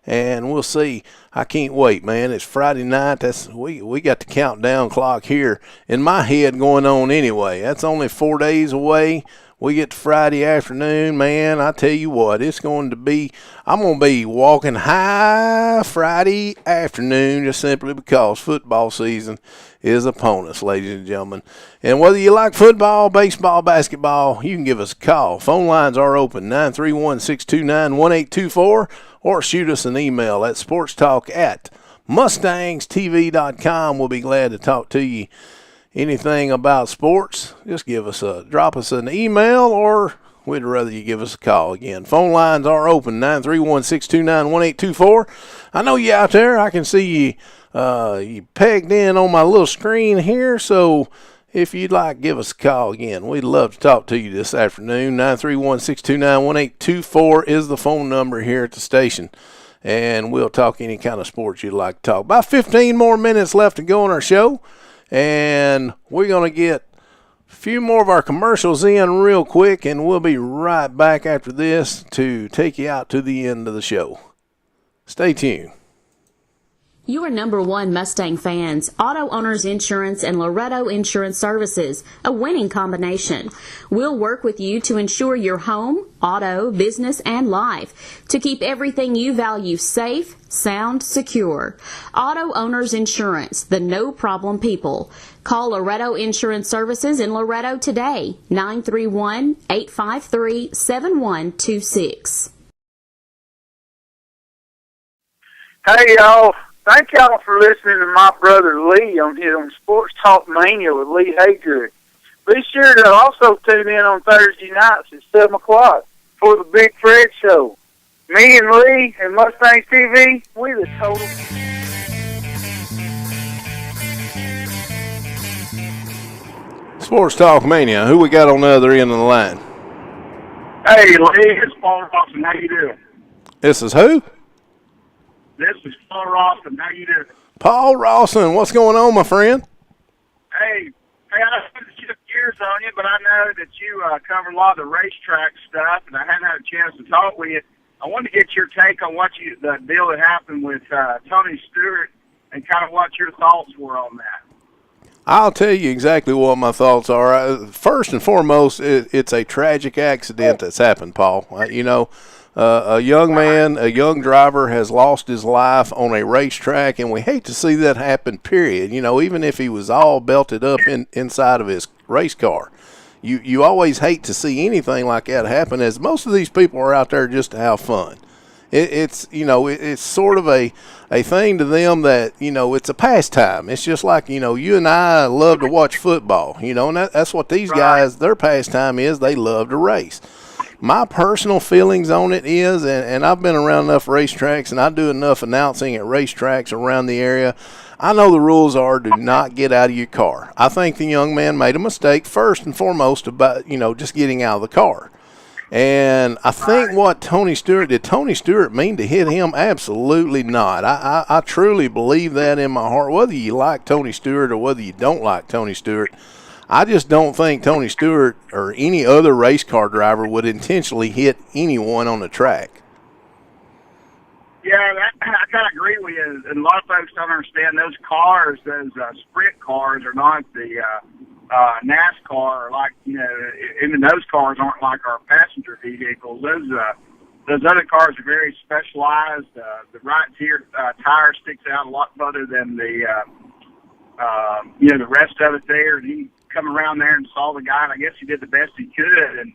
And we'll see. I can't wait, man. It's Friday night. We got the countdown clock here in my head going on anyway. That's only 4 days away. We get to Friday afternoon, man. I tell you what, I'm going to be walking high Friday afternoon, just simply because football season is upon us, ladies and gentlemen. And whether you like football, baseball, basketball, you can give us a call. Phone lines are open, 931-629-1824, or shoot us an email at sportstalk@MustangsTV.com. We'll be glad to talk to you. Anything about sports, just drop us an email, or we'd rather you give us a call. Again, phone lines are open, 931-629-1824. I know you out there. I can see you pegged in on my little screen here, so if you'd like, give us a call again. We'd love to talk to you this afternoon. 931-629-1824 is the phone number here at the station, and we'll talk any kind of sports you'd like to talk. About 15 more minutes left to go on our show. And we're going to get a few more of our commercials in real quick, and we'll be right back after this to take you out to the end of the show. Stay tuned. Your number one Mustang fans, Auto Owners Insurance and Loretto Insurance Services, a winning combination. We'll work with you to insure your home, auto, business, and life, to keep everything you value safe, sound, secure. Auto Owners Insurance, the no-problem people. Call Loretto Insurance Services in Loretto today, 931-853-7126. Hey, y'all. thank y'all for listening to my brother Lee on Sports Talk Mania with Lee Haygood. Be sure to also tune in on Thursday nights at 7 o'clock for the Big Fred Show. Me and Lee and Mustangs TV, we the total... Sports Talk Mania. Who we got on the other end of the line? Hey, Lee, it's Paul Rawson. How you doing? This is who? This is Paul Rawson. How you doing? Paul Rawson. What's going on, my friend? Hey, I don't want to shift gears on you, but I know that you cover a lot of the racetrack stuff, and I hadn't had a chance to talk with you. I wanted to get your take on the deal that happened with Tony Stewart and kind of what your thoughts were on that. I'll tell you exactly what my thoughts are. First and foremost, it's a tragic accident that's happened, Paul. A young man, a young driver has lost his life on a racetrack, and we hate to see that happen, period. Even if he was all belted up inside of his race car. You always hate to see anything like that happen, as most of these people are out there just to have fun. It's sort of a thing to them that, it's a pastime. It's just like, you and I love to watch football, and that's what these guys, their pastime is. They love to race. My personal feelings on it is, and I've been around enough racetracks and I do enough announcing at racetracks around the area, I know the rules are do not get out of your car. I think the young man made a mistake first and foremost about, just getting out of the car. And I think what Tony Stewart, did Tony Stewart mean to hit him? Absolutely not. I truly believe that in my heart, whether you like Tony Stewart or whether you don't like Tony Stewart. I just don't think Tony Stewart or any other race car driver would intentionally hit anyone on the track. Yeah, I kind of agree with you. And a lot of folks don't understand those cars, those sprint cars are not the NASCAR, like, even those cars aren't like our passenger vehicles. Those other cars are very specialized. The right tire sticks out a lot further than the rest of it there. And he come around there and saw the guy, and I guess he did the best he could. And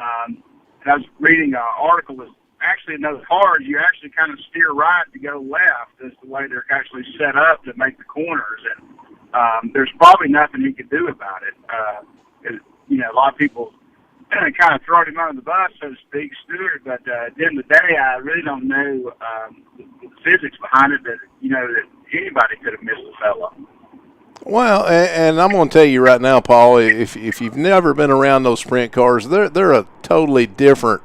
I was reading an article that actually in those cars, you actually kind of steer right to go left. That's the way they're actually set up to make the corners. And there's probably nothing he could do about it. A lot of people kind of throw him under the bus, so to speak, Stewart. But at the end of the day, I really don't know the physics behind it that anybody could have missed the fellow. Well, and I'm going to tell you right now, Paul, if you've never been around those sprint cars, they're a totally different,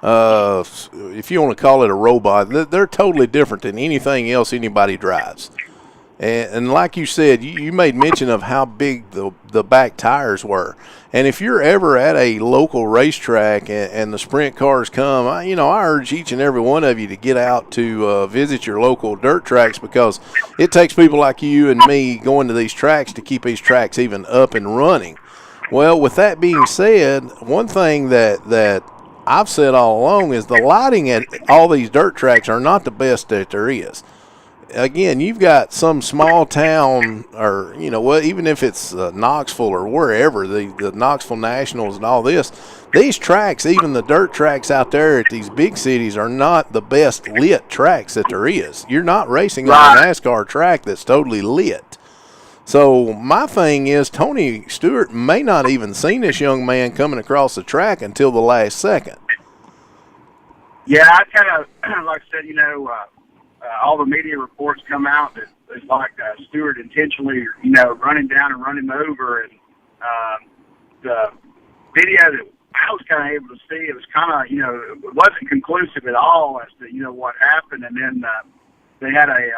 if you want to call it a robot, they're totally different than anything else anybody drives. And like you said, you made mention of how big the back tires were. And if you're ever at a local racetrack and the sprint cars come, I urge each and every one of you to get out to visit your local dirt tracks, because it takes people like you and me going to these tracks to keep these tracks even up and running. Well, with that being said, one thing that I've said all along is the lighting at all these dirt tracks are not the best that there is. Again, you've got some small town, or even if it's Knoxville or wherever, the Knoxville Nationals and all this, these tracks, even the dirt tracks out there at these big cities, are not the best lit tracks that there is. You're not racing on a NASCAR track that's totally lit. So my thing is, Tony Stewart may not even seen this young man coming across the track until the last second. Yeah, I kind of, like I said, all the media reports come out that it's like Stewart intentionally, running down and running over. And the video that I was kind of able to see, it was kind of, it wasn't conclusive at all as to, what happened. And then they had a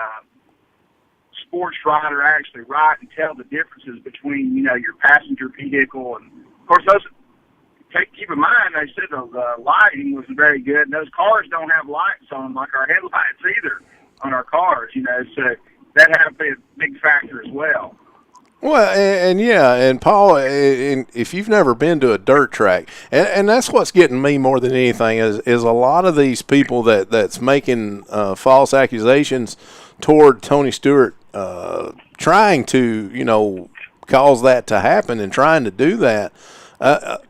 sports writer actually write and tell the differences between, your passenger vehicle. And, of course, keep in mind, they said the lighting wasn't very good. And those cars don't have lights on them like our headlights either on our cars, so that had to be a big factor as well. Well, and Paul, if you've never been to a dirt track, and that's what's getting me more than anything is a lot of these people that's making false accusations toward Tony Stewart, trying to cause that to happen and trying to do that. A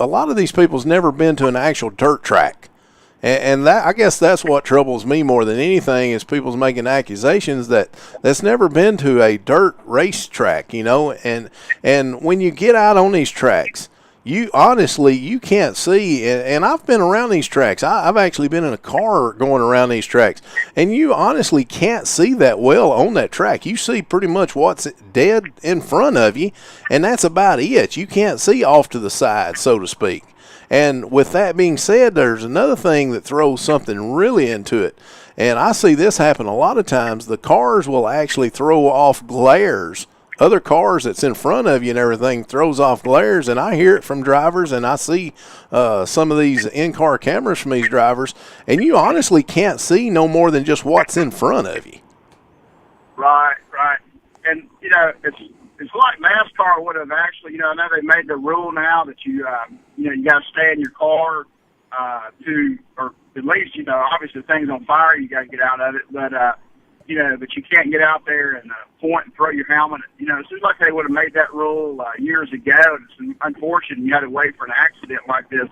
lot of these people's never been to an actual dirt track. And that, I guess that's what troubles me more than anything is people's making accusations that's never been to a dirt racetrack, you know. And when you get out on these tracks, you honestly, you can't see, and I've been around these tracks. I've actually been in a car going around these tracks, and you honestly can't see that well on that track. You see pretty much what's dead in front of you, and that's about it. You can't see off to the side, so to speak. And with that being said, there's another thing that throws something really into it, and I see this happen a lot of times. The cars will actually throw off glares. Other cars that's in front of you and everything throws off glares, and I hear it from drivers, and I see some of these in-car cameras from these drivers, and you honestly can't see no more than just what's in front of you. Right. And, you know, it's like NASCAR would have actually, you know, I know they made the rule now that you got to stay in your car or at least, you know, obviously if things on fire, you got to get out of it, but you can't get out there and point and throw your helmet. You know, it seems like they would have made that rule years ago. It's unfortunate you had to wait for an accident like this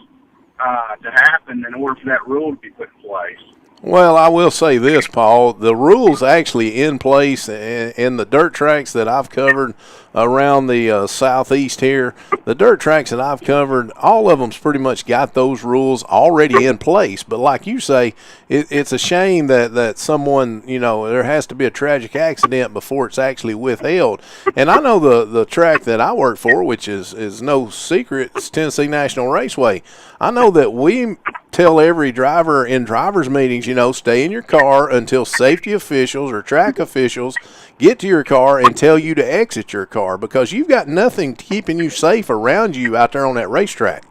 to happen in order for that rule to be put in place. Well, I will say this, Paul. The rule's actually in place in the dirt tracks that I've covered around the southeast here. The dirt tracks that I've covered, all of them's pretty much got those rules already in place. But like you say, it's a shame that someone, you know, there has to be a tragic accident before it's actually withheld. And I know the track that I work for, which is no secret, it's Tennessee National Raceway. I know that we tell every driver in drivers' meetings, you know, stay in your car until safety officials or track officials get to your car and tell you to exit your car, because you've got nothing keeping you safe around you out there on that racetrack.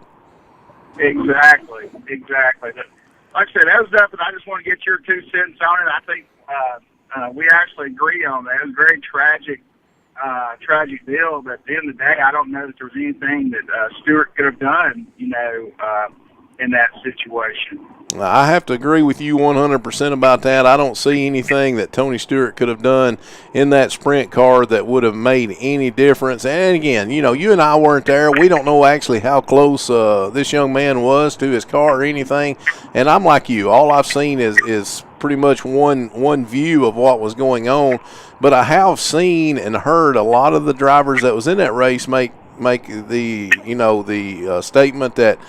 Exactly. But like I said, that was nothing. I just want to get your 2 cents on it. I think we actually agree on that. It was a very tragic deal, but at the end of the day, I don't know that there was anything that Stewart could have done, you know, in that situation. I have to agree with you 100% about that. I don't see anything that Tony Stewart could have done in that sprint car that would have made any difference. And again, you know, you and I weren't there. We don't know actually how close this young man was to his car or anything. And I'm like you. All I've seen is pretty much one view of what was going on. But I have seen and heard a lot of the drivers that was in that race make the, you know, the statement that,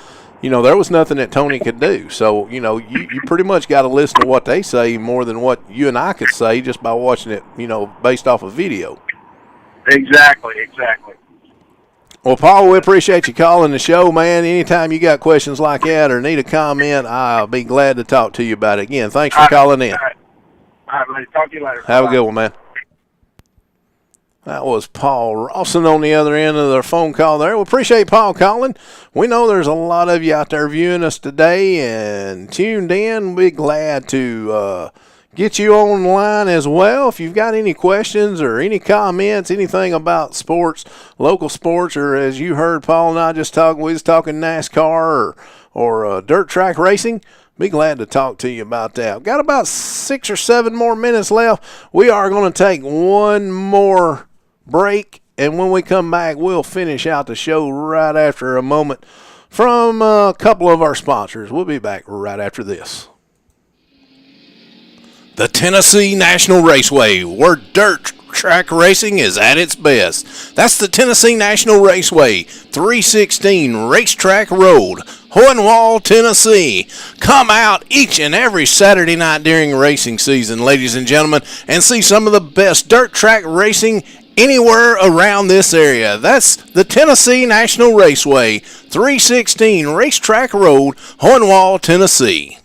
you know, there was nothing that Tony could do. So, you know, you pretty much got to listen to what they say more than what you and I could say just by watching it, you know, based off of video. Exactly. Well, Paul, we appreciate you calling the show, man. Anytime you got questions like that or need a comment, I'll be glad to talk to you about it. Again, thanks for calling in. All right, buddy. Talk to you later. Have a good one, man. That was Paul Rawson on the other end of their phone call there. We appreciate Paul calling. We know there's a lot of you out there viewing us today and tuned in. We'll be glad to get you online as well. If you've got any questions or any comments, anything about sports, local sports, or as you heard Paul and I just talking, we was talking NASCAR or dirt track racing, be glad to talk to you about that. We've got about 6 or 7 more minutes left. We are going to take one more break, and when we come back, we'll finish out the show right after a moment from a couple of our sponsors. We'll be back right after this. The Tennessee National Raceway, where dirt track racing is at its best. That's the Tennessee National Raceway, 316 Racetrack Road, Hohenwald, Tennessee. Come out each and every Saturday night during racing season, ladies and gentlemen, and see some of the best dirt track racing anywhere around this area. That's the Tennessee National Raceway, 316 Racetrack Road, Hohenwald, Tennessee.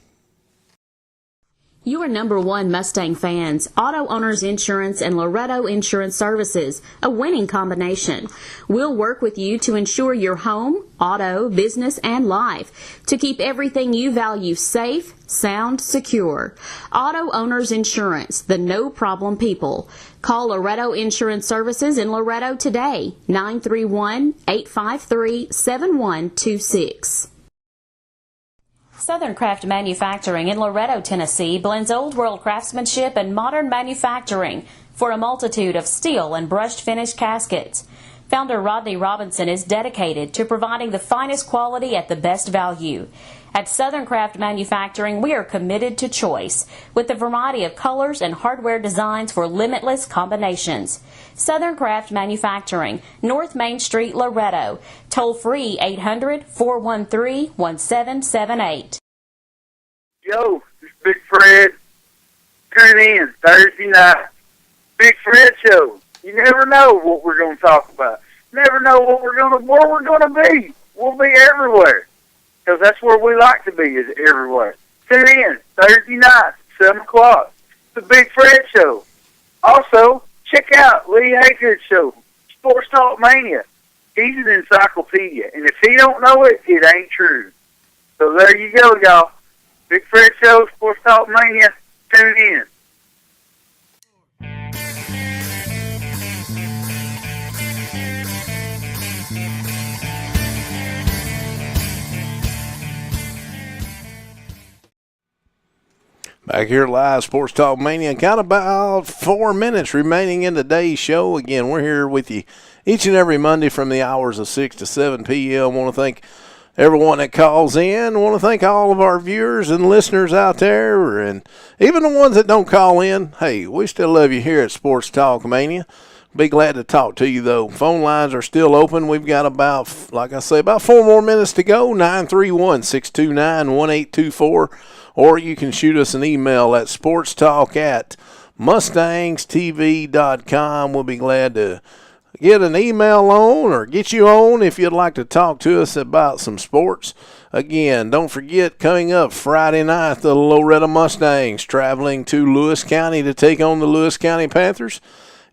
Your number one Mustang fans, Auto Owners Insurance and Loretto Insurance Services, a winning combination. We'll work with you to insure your home, auto, business, and life to keep everything you value safe, sound, secure. Auto Owners Insurance, the no-problem people. Call Loretto Insurance Services in Loretto today, 931-853-7126. Southern Craft Manufacturing in Loretto, Tennessee blends old world craftsmanship and modern manufacturing for a multitude of steel and brushed finish caskets. Founder Rodney Robinson is dedicated to providing the finest quality at the best value. At Southern Craft Manufacturing, we are committed to choice, with a variety of colors and hardware designs for limitless combinations. Southern Craft Manufacturing, North Main Street, Loretto. Toll free 800-413-1778. Yo, this is Big Fred. Tune in Thursday night. Big Fred Show. You never know what we're going to talk about. Never know where we're going to be. We'll be everywhere, because that's where we like to be, is everywhere. Tune in Thursday night, 7 o'clock. The Big Fred Show. Also, check out Lee Haygood's show, Sports Talk Mania. He's an encyclopedia, and if he don't know it, it ain't true. So there you go, y'all. Big Fred Show, Sports Talk Mania. Tune in. Back here live, Sports Talk Mania. Got about 4 minutes remaining in today's show. Again, we're here with you each and every Monday from the hours of 6 to 7 p.m. I want to thank everyone that calls in. I want to thank all of our viewers and listeners out there, and even the ones that don't call in. Hey, we still love you here at Sports Talk Mania. Be glad to talk to you, though. Phone lines are still open. We've got about, like I say, about 4 more minutes to go. 931-629-1824. Or you can shoot us an email at sportstalk@MustangsTV.com. We'll be glad to get an email on or get you on if you'd like to talk to us about some sports. Again, don't forget, coming up Friday night, the Loretto Mustangs traveling to Lewis County to take on the Lewis County Panthers.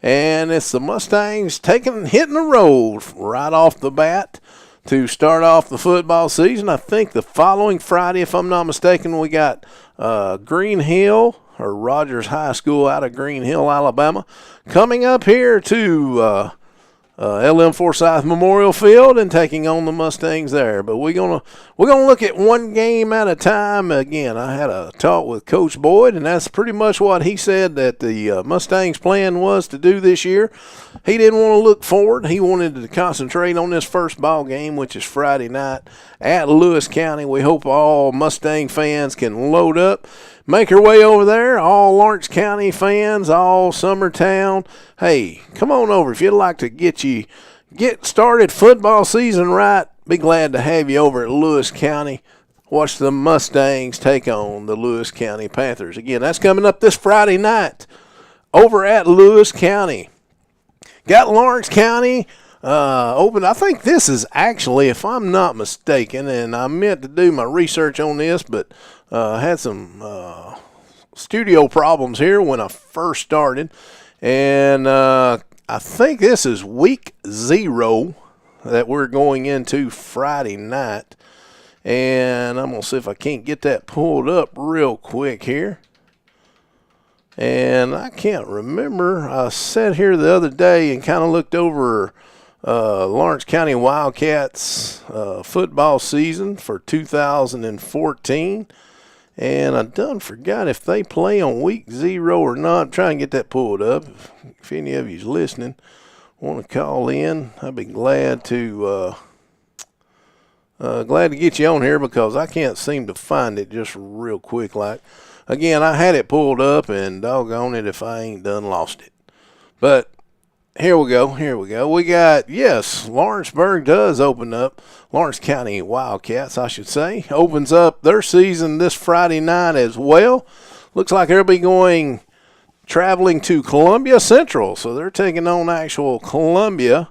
And it's the Mustangs hitting the road right off the bat to start off the football season. I think the following Friday, if I'm not mistaken, we got Green Hill or Rogers High School out of Green Hill, Alabama, coming up here to LM Forsyth Memorial Field and taking on the Mustangs there. But we're gonna look at one game at a time. Again, I had a talk with Coach Boyd, and that's pretty much what he said that the Mustangs' plan was to do this year. He didn't want to look forward. He wanted to concentrate on this first ball game, which is Friday night at Lewis County. We hope all Mustang fans can load up, make your way over there. All Lawrence County fans, all Summertown, hey, come on over. If you'd like to get started football season right, be glad to have you over at Lewis County. Watch the Mustangs take on the Lewis County Panthers. Again, that's coming up this Friday night over at Lewis County. Got Lawrence County open. I think this is actually, if I'm not mistaken, and I meant to do my research on this, but I had some studio problems here when I first started. And I think this is week 0 that we're going into Friday night. And I'm going to see if I can't get that pulled up real quick here. And I can't remember. I sat here the other day and kind of looked over Lawrence County Wildcats football season for 2014. And I done forgot if they play on week 0 or not. I'm trying to get that pulled up. If any of you's listening, want to call in, I'd be glad to get you on here, because I can't seem to find it just real quick. Like, again, I had it pulled up, and doggone it if I ain't done lost it. But here we go. We got, yes, Lawrenceburg does open up. Lawrence County Wildcats, I should say, opens up their season this Friday night as well. Looks like they'll be traveling to Columbia Central. So they're taking on actual Columbia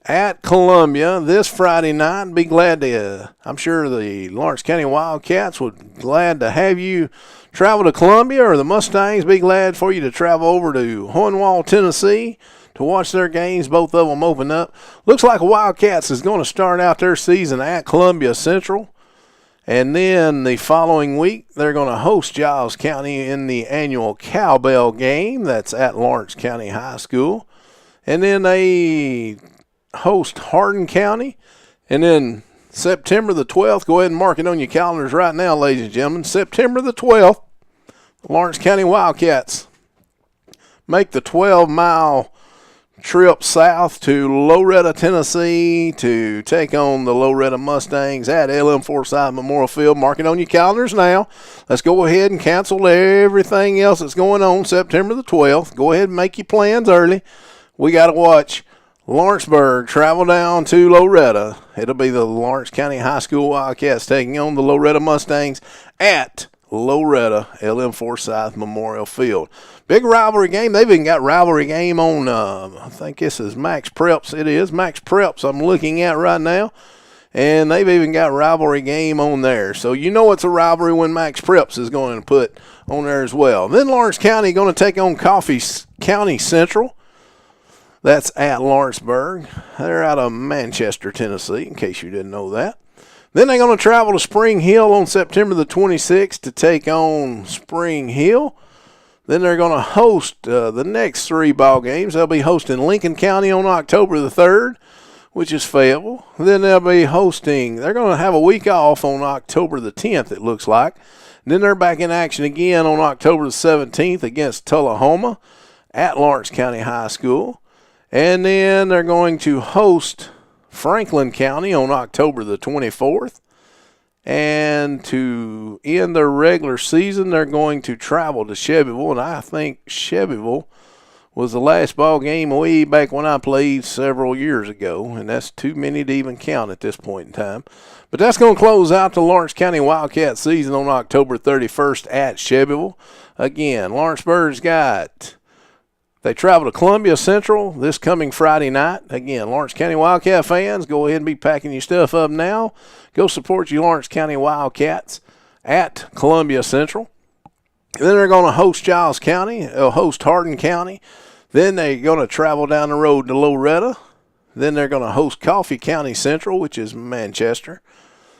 at Columbia this Friday night. Be glad to, I'm sure the Lawrence County Wildcats would be glad to have you travel to Columbia, or the Mustangs be glad for you to travel over to Hohenwald, Tennessee, to watch their games. Both of them open up. Looks like Wildcats is going to start out their season at Columbia Central. And then the following week, they're going to host Giles County in the annual Cowbell game. That's at Lawrence County High School. And then they host Hardin County. And then September the 12th, go ahead and mark it on your calendars right now, ladies and gentlemen. September the 12th, Lawrence County Wildcats make the 12-mile trip south to Loretta, Tennessee to take on the Loretta Mustangs at LM Forsyth Memorial Field. Mark it on your calendars now. Let's go ahead and cancel everything else that's going on September the 12th. Go ahead and make your plans early. We got to watch Lawrenceburg travel down to Loretta. It'll be the Lawrence County High School Wildcats taking on the Loretta Mustangs at Loretta, LM Forsyth Memorial Field. Big rivalry game. They've even got rivalry game on, I think this is Max Preps. It is Max Preps I'm looking at right now. And they've even got rivalry game on there. So you know it's a rivalry when Max Preps is going to put on there as well. Then Lawrence County going to take on Coffee County Central. That's at Lawrenceburg. They're out of Manchester, Tennessee, in case you didn't know that. Then they're going to travel to Spring Hill on September the 26th to take on Spring Hill. Then they're going to host the next 3 ball games. They'll be hosting Lincoln County on October the 3rd, which is Fayetteville. Then they'll be they're going to have a week off on October the 10th, it looks like. Then they're back in action again on October the 17th against Tullahoma at Lawrence County High School. And then they're going to host Franklin County on October the 24th. And to end their regular season, they're going to travel to Shelbyville. And I think Shelbyville was the last ball game way back when I played several years ago. And that's too many to even count at this point in time. But that's going to close out the Lawrence County Wildcat season on October 31st at Shelbyville. Again, Lawrenceburg's they travel to Columbia Central this coming Friday night. Again, Lawrence County Wildcat fans, go ahead and be packing your stuff up now. Go support your Lawrence County Wildcats at Columbia Central. Then they're going to host Giles County. They'll host Hardin County. Then they're going to travel down the road to Loretta. Then they're going to host Coffee County Central, which is Manchester.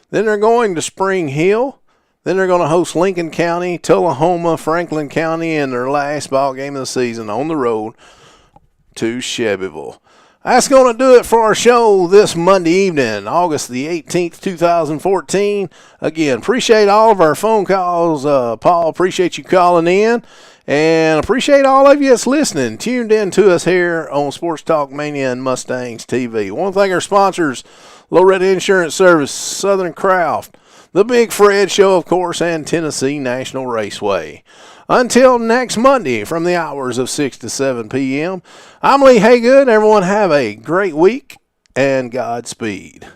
Then they're going to Spring Hill. Then they're going to host Lincoln County, Tullahoma, Franklin County, and their last ball game of the season on the road to Shelbyville. That's going to do it for our show this Monday evening, August the 18th, 2014. Again, appreciate all of our phone calls. Paul, appreciate you calling in. And appreciate all of you that's listening, tuned in to us here on Sports Talk Mania and Mustangs TV. I want to thank our sponsors, Loretta Insurance Service, Southern Craft, The Big Fred Show, of course, and Tennessee National Raceway. Until next Monday from the hours of 6 to 7 p.m., I'm Lee Haygood. Everyone have a great week and Godspeed.